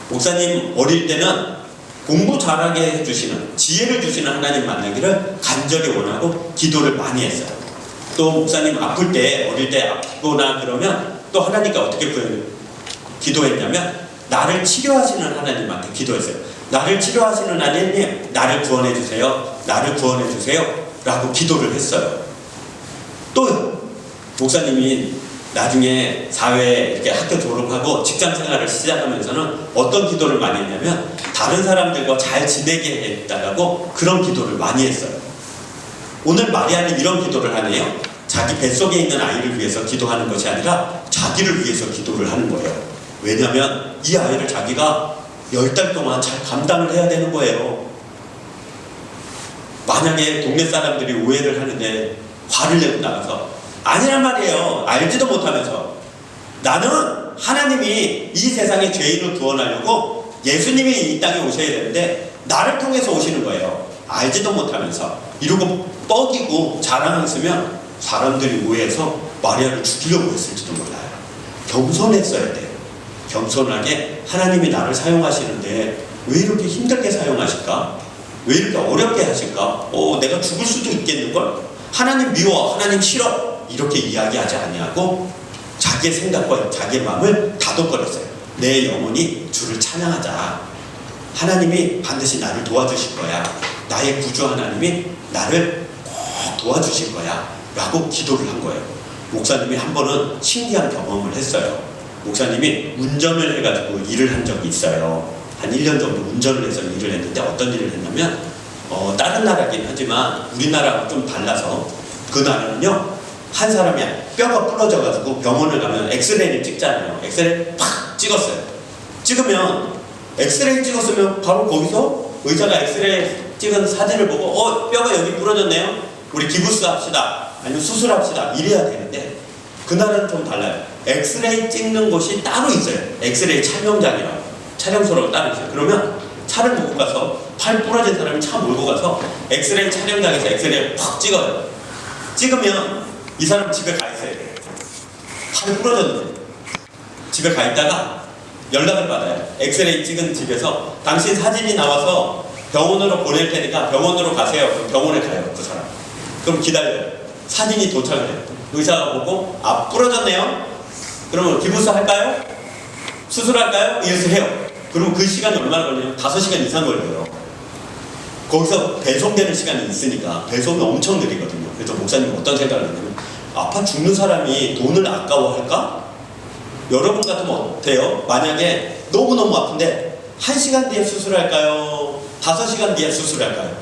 목사님 어릴 때는 공부 잘하게 해주시는, 지혜를 주시는 하나님 만나기를 간절히 원하고 기도를 많이 했어요. 또 목사님 아플 때, 어릴 때 아프거나 그러면 또 하나님께 어떻게 기도했냐면 나를 치료하시는 하나님한테 기도했어요. 나를 치료하시는 하나님, 나를 구원해 주세요. 나를 구원해 주세요. 라고 기도를 했어요. 또 목사님이 나중에 사회 이렇게 학교 졸업하고 직장 생활을 시작하면서는 어떤 기도를 많이 했냐면 다른 사람들과 잘 지내게 해달라고 그런 기도를 많이 했어요. 오늘 마리아는 이런 기도를 하네요. 자기 뱃속에 있는 아이를 위해서 기도하는 것이 아니라 자기를 위해서 기도를 하는 거예요. 왜냐하면 이 아이를 자기가 10달 동안 잘 감당을 해야 되는 거예요. 만약에 동네 사람들이 오해를 하는데 화를 내고 나가서 아니란 말이에요. 알지도 못하면서 나는 하나님이 이 세상의 죄인을 구원하려고 예수님이 이 땅에 오셔야 되는데 나를 통해서 오시는 거예요. 알지도 못하면서 이러고 뻐기고 자랑했으면 사람들이 오해해서 마리아를 죽이려고 했을지도 몰라요. 겸손했어야 돼요. 겸손하게 하나님이 나를 사용하시는데 왜 이렇게 힘들게 사용하실까? 왜 이렇게 어렵게 하실까? 내가 죽을 수도 있겠는걸? 하나님 미워, 하나님 싫어 이렇게 이야기하지 아니하고 자기의 생각과 자기의 마음을 다독거렸어요. 내 영혼이 주를 찬양하자. 하나님이 반드시 나를 도와주실 거야. 나의 구주 하나님이 나를 꼭 도와주실 거야 라고 기도를 한 거예요. 목사님이 한 번은 신기한 경험을 했어요. 목사님이 운전을 해가지고 일을 한 적이 있어요. 한 1년 정도 운전을 해서 일을 했는데 어떤 일을 했냐면 다른 나라긴 하지만 우리나라가 좀 달라서 그 나라는요 한 사람이 뼈가 부러져가지고 병원을 가면 엑스레이를 찍잖아요. 엑스레이 팍 찍었어요. 찍으면 엑스레이 찍었으면 바로 거기서 의사가 엑스레이 찍은 사진을 보고 뼈가 여기 부러졌네요. 우리 기부스 합시다. 아니면 수술합시다. 이래야 되는데 그 나라는 좀 달라요. 엑스레이 찍는 곳이 따로 있어요. 엑스레이 촬영장이라고. 촬영소라고 따로 있어요. 그러면 차를 몰고 가서 팔 부러진 사람이 차 몰고 가서 엑스레이 촬영장에서 엑스레이를 팍 찍어요. 찍으면 이 사람 집에 가 있어야 돼요. 팔이 부러졌는데 집에 가 있다가 연락을 받아요. 엑스레이 찍은 집에서 당신 사진이 나와서 병원으로 보낼 테니까 병원으로 가세요. 그럼 병원에 가요. 그 사람. 그럼 기다려요. 사진이 도착을 해요. 의사가 보고 부러졌네요. 그러면 기부스 할까요? 수술할까요? 이래서 해요. 그럼 그 시간이 얼마나 걸려요? 5시간 이상 걸려요. 거기서 배송되는 시간이 있으니까 배송이 엄청 느리거든요. 그래서 목사님 어떤 생각을 했냐면 아파 죽는 사람이 돈을 아까워할까? 여러분 같으면 어때요? 만약에 너무너무 아픈데 1시간 뒤에 수술할까요? 5시간 뒤에 수술할까요?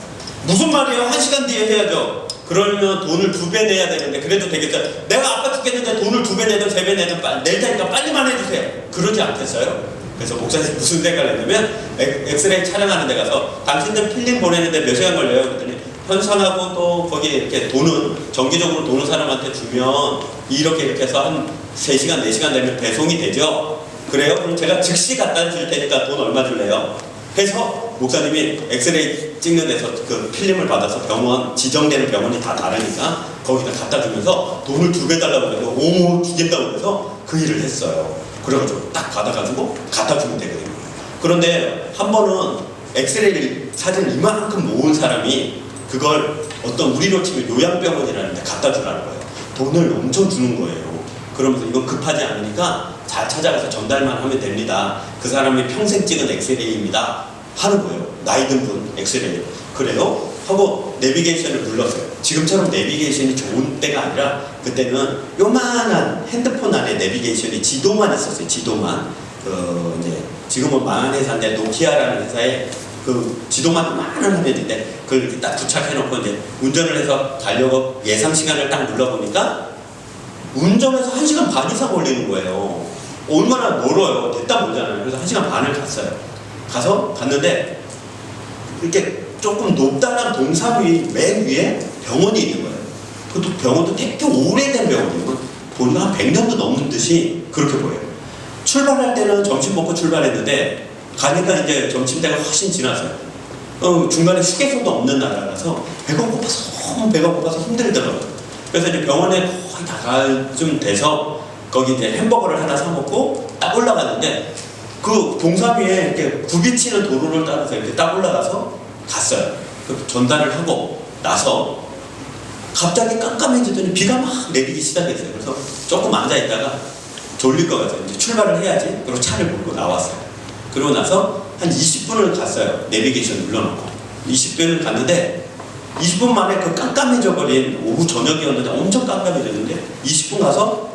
무슨 말이에요? 1시간 뒤에 해야죠. 그러면 돈을 2배 내야 되는데 그래도 되겠어요? 내가 아파 죽겠는데 돈을 2배 내든 3배 내든 낼 테니까 빨리만 해주세요. 그러지 않겠어요? 그래서 목사님 무슨 생각을 했냐면 엑스레이 촬영하는 데 가서 당신들 필름 보내는데 몇 시간 걸려요? 그랬더니 현선하고 또 거기 이렇게 돈은 정기적으로 도는 사람한테 주면 이렇게 해서 한 3시간 4시간 되면 배송이 되죠? 그래요? 그럼 제가 즉시 갖다 줄 테니까 돈 얼마 줄래요? 해서 목사님이 엑스레이 찍는 데서 그 필름을 받아서 병원, 지정되는 병원이 다 다르니까 거기다 갖다 주면서 돈을 2배 달라고 해서 오 주겠다고 해서 그 일을 했어요. 그래가지고 딱 받아가지고 갖다 주면 되거든요. 그런데 한 번은 엑스레이 사진을 이만큼 모은 사람이 그걸 어떤 우리로 치면 요양병원이라는 데 갖다 주라는 거예요. 돈을 엄청 주는 거예요. 그러면서 이건 급하지 않으니까 잘 찾아가서 전달만 하면 됩니다. 그 사람이 평생 찍은 엑스레이입니다. 하는 거예요. 나이 든 분 엑스레이. 그래요? 하고 내비게이션을 눌렀어요. 지금처럼 내비게이션이 좋은 때가 아니라 그때는 요만한 핸드폰 안에 내비게이션이 지도만 있었어요. 지도만. 이제 지금은 망한 회사인데 노키아라는 회사에 그 지도만 요만한 화면인데 그걸 이렇게 딱 부착해놓고 이제 운전을 해서 가려고 예상 시간을 딱 눌러보니까 운전해서 1시간 반 이상 걸리는 거예요. 얼마나 멀어요. 됐다 보잖아요. 그래서 1시간 반을 갔어요. 가서 갔는데 이렇게 조금 높다란 동산 맨 위에 병원이 있는 거예요. 그것도 병원도 되게 오래된 병원이에요. 보니까 한 100년도 넘는 듯이 그렇게 보여요. 출발할 때는 점심 먹고 출발했는데 가니까 이제 점심때가 훨씬 지났어요. 중간에 휴게소도 없는 나라라서 배가 고파서 힘들더라고요. 그래서 이제 병원에 거의 다가쯤 돼서 거기 이제 햄버거를 하나 사 먹고 딱 올라갔는데 그 동산 위에 이렇게 굽이치는 도로를 따라서 이렇게 딱 올라가서 갔어요. 그 전달을 하고 나서 갑자기 깜깜해지더니 비가 막 내리기 시작했어요. 그래서 조금 앉아있다가 졸릴 것 같아요. 이제 출발을 해야지. 그리고 차를 몰고 나왔어요. 그러고 나서 한 20분을 갔어요. 내비게이션 눌러놓고 20분을 갔는데 20분 만에 그 깜깜해져 버린 오후 저녁이었는데 엄청 깜깜해졌는데 20분 가서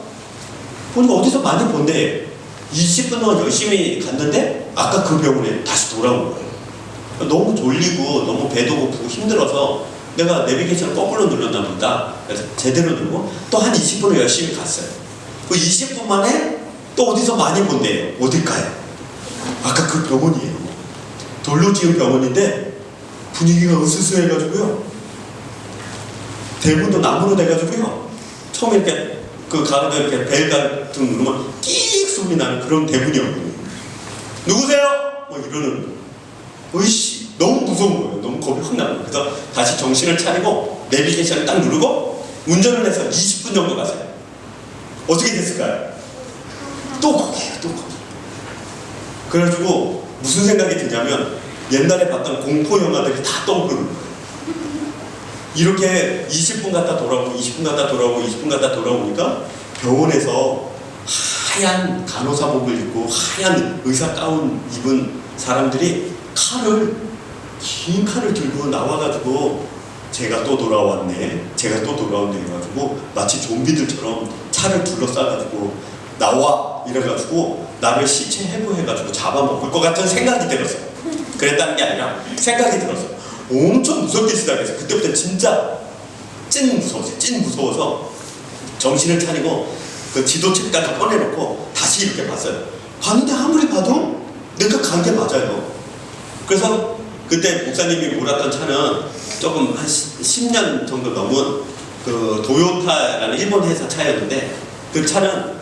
보니까 어디서 많이 본대. 20분 동안 열심히 갔는데 아까 그 병원에 다시 돌아온 거예요. 너무 졸리고 너무 배도 고프고 힘들어서 내가 내비게이션을 거꾸로 눌렀나 보다. 그래서 제대로 누르고 또 한 20분을 열심히 갔어요. 그 20분 만에 또 어디서 많이 본대요. 어딜까요? 아까 그 병원이에요. 돌로 지은 병원인데 분위기가 으스스해가지고요. 대문도 나무로 돼가지고요. 처음에 이렇게 그 가운데 이렇게 벨 같은 누르면 끼익 소리 나는 그런 대문이었거든요. 누구세요? 뭐 이러는. 으이씨 너무 무서운 거예요. 너무 겁이 확 나는 거예요. 그래서 다시 정신을 차리고 내비게이션을 딱 누르고 운전을 해서 20분 정도 갔어요. 어떻게 됐을까요? 또 거기에요. 또 거기. 그래가지고 무슨 생각이 드냐면 옛날에 봤던 공포 영화들이 다 떠오르는 거예요. 이렇게 20분 갔다 돌아오고 20분 갔다 돌아오고 20분 갔다 돌아오니까 병원에서 하얀 간호사복을 입고 하얀 의사 가운 입은 사람들이 긴 칼을 들고 나와가지고 제가 또 돌아왔네 해가지고 마치 좀비들처럼 차를 둘러싸가지고 나와 이래가지고 나를 시체 해부해가지고 잡아먹을 것 같은 생각이 들었어요. 그랬다는 게 아니라 생각이 들었어요. 엄청 무섭게 시작했어요. 그때부터 진짜 찐 무서워서 정신을 차리고 그 지도책까지 꺼내놓고 다시 이렇게 봤어요. 봤는데 아무리 봐도 내가 간 게 맞아요. 그래서 그때 목사님이 몰았던 차는 조금 한 10년 정도 넘은 그 도요타라는 일본 회사 차였는데 그 차는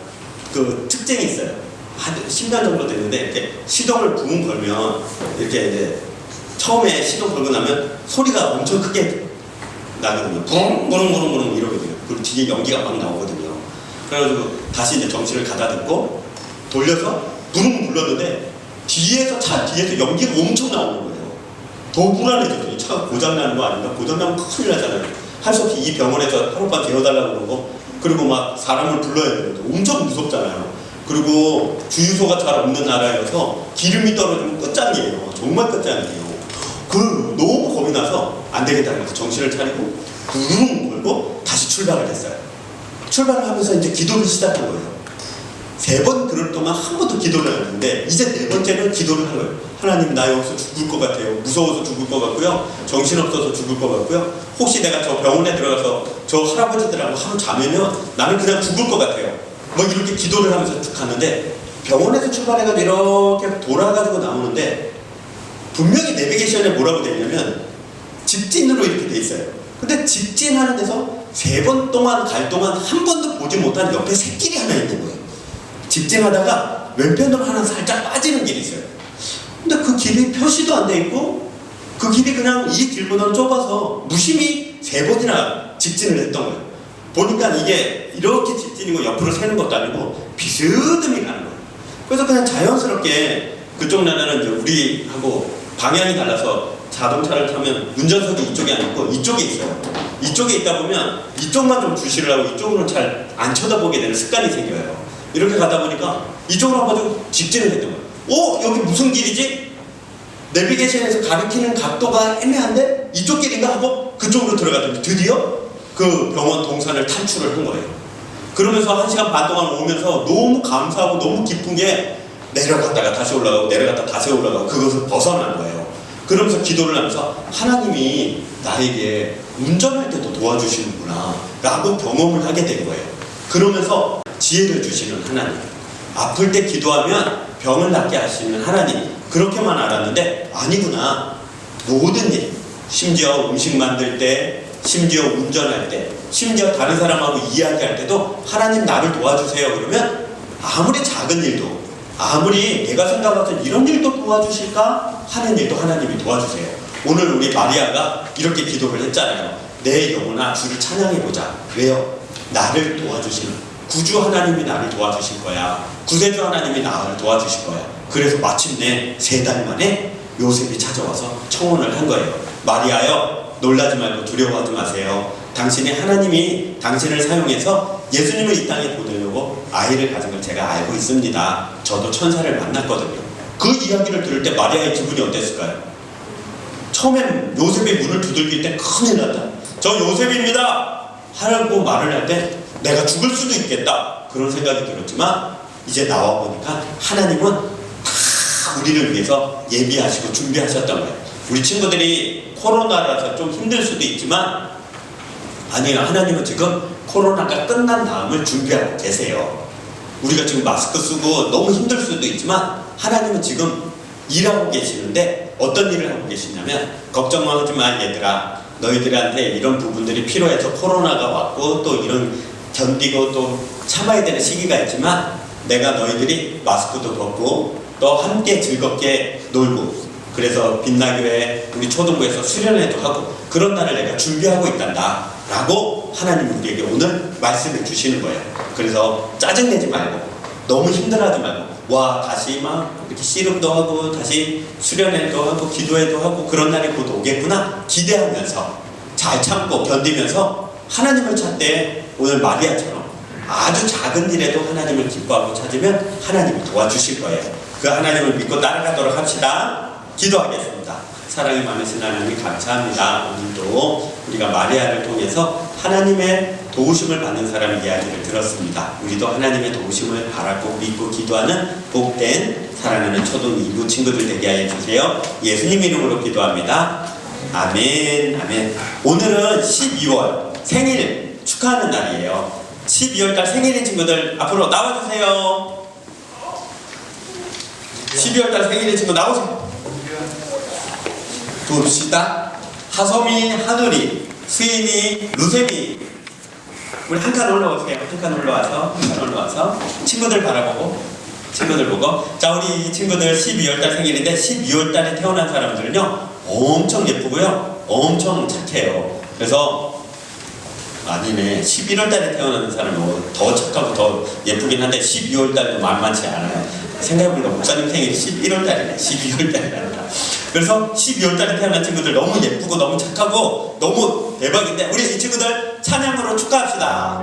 그 특징이 있어요. 한 10년 정도 됐는데 이렇게 시동을 붕 걸면 이렇게 이제 처음에 시동 걸고 나면 소리가 엄청 크게 나거든요. 부릉부릉부릉 이러거든요. 그리고 뒤에 연기가 막 나오거든요. 그래가지고 다시 이제 정신을 가다듬고 돌려서 부릉 눌렀는데 차 뒤에서 연기가 엄청 나오는 거예요. 더 불안해졌어요. 차가 고장나는 거 아닌가? 고장나면 큰일 나잖아요. 할 수 없이 이 병원에서 하룻밤 재워달라고 그러고 그리고 막 사람을 불러야 되는데 엄청 무섭잖아요. 그리고 주유소가 잘 없는 나라여서 기름이 떨어지면 끝장이에요. 정말 끝장이에요. 너무 겁이 나서 안 되겠다는 거죠. 정신을 차리고 구릉 걸고 다시 출발을 했어요. 출발을 하면서 이제 기도를 시작한 거예요. 3번 그럴 동안 한 번도 기도를 안 했는데 이제 4번째는 기도를 한 거예요. 하나님, 나 여기서 죽을 것 같아요. 무서워서 죽을 것 같고요. 정신없어서 죽을 것 같고요. 혹시 내가 저 병원에 들어가서 저 할아버지들하고 하루 자면요, 나는 그냥 죽을 것 같아요. 뭐 이렇게 기도를 하면서 쭉 갔는데, 병원에서 출발해가지고 이렇게 돌아가지고 나오는데 분명히 내비게이션에 뭐라고 되어 있냐면 직진으로 이렇게 돼 있어요. 근데 직진하는 데서 3번 동안 갈 동안 한 번도 보지 못한 옆에 새길이 하나 있는 거예요. 직진하다가 왼편으로 하나 살짝 빠지는 길이 있어요. 근데 그 길이 표시도 안 돼 있고 그 길이 그냥 이 길보다는 좁아서 무심히 3번이나 직진을 했던 거예요. 보니까 이게 이렇게 직진이고 옆으로 새는 것도 아니고 비스듬히 가는 거예요. 그래서 그냥 자연스럽게 그쪽 나라는 이제 우리하고 방향이 달라서 자동차를 타면 운전석이 이쪽에 안 있고 이쪽에 있어요. 이쪽에 있다 보면 이쪽만 좀 주시를 하고 이쪽으로는 잘 안 쳐다보게 되는 습관이 생겨요. 이렇게 가다 보니까 이쪽으로 한번 직진을 했던 거예요. 여기 무슨 길이지? 내비게이션에서 가리키는 각도가 애매한데 이쪽 길인가 하고 그쪽으로 들어갔더니 드디어 그 병원 동선을 탈출을 한 거예요. 그러면서 1시간 반 동안 오면서 너무 감사하고 너무 기쁜 게 내려갔다가 다시 올라가고 내려갔다가 다시 올라가고 그것을 벗어난 거예요. 그러면서 기도를 하면서 하나님이 나에게 운전할 때도 도와주시는구나 라고 경험을 하게 된 거예요. 그러면서 지혜를 주시는 하나님, 아플 때 기도하면 병을 낫게 하시는 하나님, 그렇게만 알았는데 아니구나. 모든 일, 심지어 음식 만들 때, 심지어 운전할 때, 심지어 다른 사람하고 이야기할 때도 하나님 나를 도와주세요 그러면 아무리 작은 일도, 아무리 내가 생각했던 이런 일도 도와주실까 하는 일도 하나님이 도와주세요. 오늘 우리 마리아가 이렇게 기도를 했잖아요. 내 영혼아 주를 찬양해보자. 왜요? 나를 도와주시는 구주 하나님이 나를 도와주실 거야. 구세주 하나님이 나를 도와주실 거야. 그래서 마침내 3달 만에 요셉이 찾아와서 청혼을 한 거예요. 마리아여, 놀라지 말고 두려워하지 마세요. 당신이 하나님이 당신을 사용해서 예수님을 이 땅에 보내려고 아이를 가진 걸 제가 알고 있습니다. 저도 천사를 만났거든요. 그 이야기를 들을 때 마리아의 기분이 어땠을까요? 처음엔 요셉이 문을 두들길 때 큰일 났다. 저 요셉입니다 하라고 말을 할 때 내가 죽을 수도 있겠다 그런 생각이 들었지만 이제 나와 보니까 하나님은 다 우리를 위해서 예비하시고 준비하셨던 거예요. 우리 친구들이 코로나라서 좀 힘들 수도 있지만 아니에요. 하나님은 지금 코로나가 끝난 다음을 준비하고 계세요. 우리가 지금 마스크 쓰고 너무 힘들 수도 있지만 하나님은 지금 일하고 계시는데 어떤 일을 하고 계시냐면 걱정하지 마 얘들아, 너희들한테 이런 부분들이 필요해서 코로나가 왔고 또 이런 견디고 또 참아야 되는 시기가 있지만 내가 너희들이 마스크도 벗고 또 함께 즐겁게 놀고 그래서 빛나교회 우리 초등부에서 수련회도 하고 그런 날을 내가 준비하고 있단다 라고 하나님이 우리에게 오늘 말씀해 주시는 거예요. 그래서 짜증내지 말고 너무 힘들어하지 말고 와 다시 막 이렇게 씨름도 하고 다시 수련회도 하고 기도회도 하고 그런 날이 곧 오겠구나 기대하면서 잘 참고 견디면서 하나님을 찾되 오늘 마리아처럼 아주 작은 일에도 하나님을 기뻐하고 찾으면 하나님이 도와주실 거예요. 그 하나님을 믿고 따라가도록 합시다. 기도하겠습니다. 사랑이 많으신 하나님 감사합니다. 오늘도 우리가 마리아를 통해서 하나님의 도우심을 받는 사람 이야기를 들었습니다. 우리도 하나님의 도우심을 바라고 믿고 기도하는 복된 사랑하는 초등 2부 친구들 되게 하여 주세요. 예수님 이름으로 기도합니다. 아멘. 아멘. 오늘은 12월 생일 축하하는 날이에요. 12월달 생일인 친구들 앞으로 나와주세요. 12월달 생일인 친구 나오세요. 봅시다. 하솜이, 하늘이, 수인이, 루셈이. 우리 한 칸 올라오세요. 한 칸 올라와서 친구들 바라보고 친구들 보고 자 우리 친구들 12월달 생일인데 12월달에 태어난 사람들은요 엄청 예쁘고요 엄청 착해요. 그래서 아니네 11월달에 태어나는 사람은 더 착하고 더 예쁘긴 한데 12월달도 만만치 않아요. 생각해보니까 목사님 생일이 11월달이네 12월달이 아니라. 그래서 12월달에 태어난 친구들 너무 예쁘고 너무 착하고 너무 대박인데 우리 이 친구들 찬양으로 축하합시다.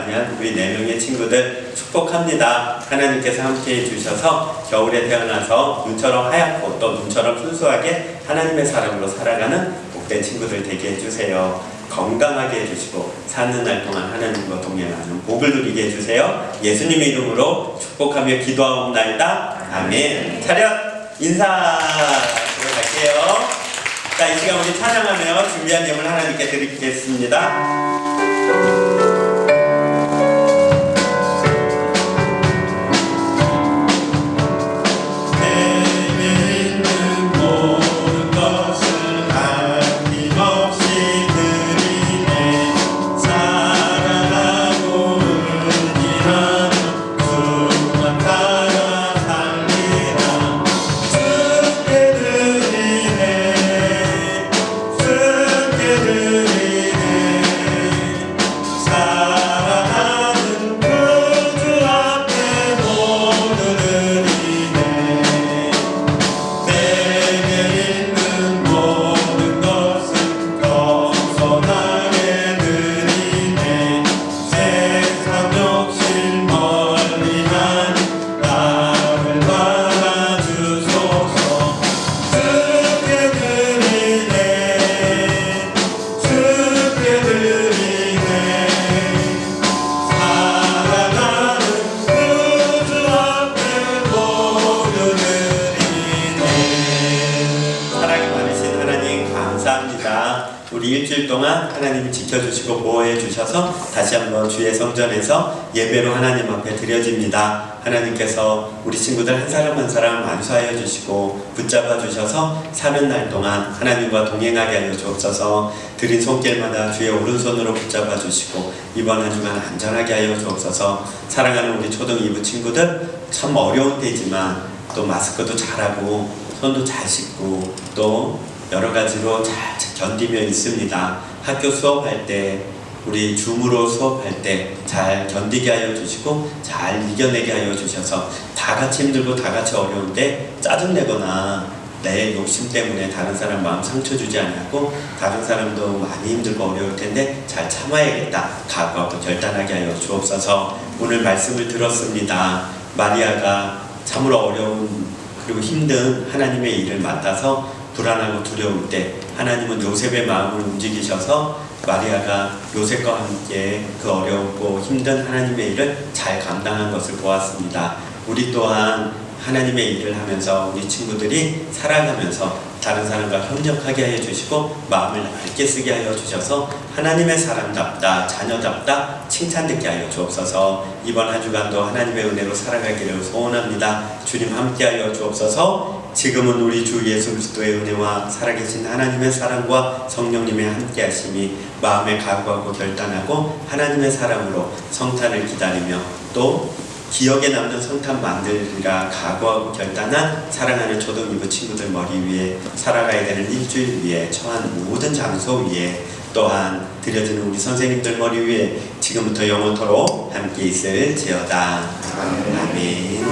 맞이한 우리 4명의 친구들 축복합니다. 하나님께서 함께 해주셔서 겨울에 태어나서 눈처럼 하얗고 또 눈처럼 순수하게 하나님의 사람으로 살아가는 복된 친구들 되게 해주세요. 건강하게 해주시고 사는 날 동안 하나님과 동행하는 복을 누리게 해주세요. 예수님의 이름으로 축복하며 기도하옵나이다. 아멘. 차렷 인사 들어갈게요. 자, 이 시간 우리 찬양하며 준비한 예물 하나님께 드리겠습니다. 우리 일주일 동안 하나님이 지켜주시고 보호해 주셔서 다시 한번 주의 성전에서 예배로 하나님 앞에 드려집니다. 하나님께서 우리 친구들 한 사람 한 사람 안수하여 주시고 붙잡아 주셔서 사는 날 동안 하나님과 동행하게 하여 주옵소서. 드린 손길마다 주의 오른손으로 붙잡아 주시고 이번 한 주간 안전하게 하여 주옵소서. 사랑하는 우리 초등 2부 친구들 참 어려운 때지만 또 마스크도 잘하고 손도 잘 씻고 또 여러 가지로 잘 견디며 있습니다. 학교 수업할 때 우리 줌으로 수업할 때 잘 견디게 하여 주시고 잘 이겨내게 하여 주셔서 다 같이 힘들고 다 같이 어려운데 짜증내거나 내 욕심 때문에 다른 사람 마음 상처 주지 않고 다른 사람도 많이 힘들고 어려울 텐데 잘 참아야겠다 각오하고 결단하게 하여 주옵소서. 오늘 말씀을 들었습니다. 마리아가 참으로 어려운 그리고 힘든 하나님의 일을 맡아서 불안하고 두려울 때 하나님은 요셉의 마음을 움직이셔서 마리아가 요셉과 함께 그 어렵고 힘든 하나님의 일을 잘 감당한 것을 보았습니다. 우리 또한 하나님의 일을 하면서 우리 친구들이 살아가면서 다른 사람과 협력하게 하여 주시고 마음을 넓게 쓰게 하여 주셔서 하나님의 사람답다 자녀답다 칭찬듣게 하여 주옵소서. 이번 한 주간도 하나님의 은혜로 살아가기를 소원합니다. 주님 함께하여 주옵소서. 지금은 우리 주 예수 그리스도의 은혜와 살아계신 하나님의 사랑과 성령님의 함께하심이 마음에 각오하고 결단하고 하나님의 사랑으로 성탄을 기다리며 또 기억에 남는 성탄 만들기가 각오하고 결단한 사랑하는 초등 2부 친구들 머리 위에 살아가야 되는 일주일 위에 처한 모든 장소 위에 또한 드려지는 우리 선생님들 머리 위에 지금부터 영원토록 함께 있을지어다. 아멘.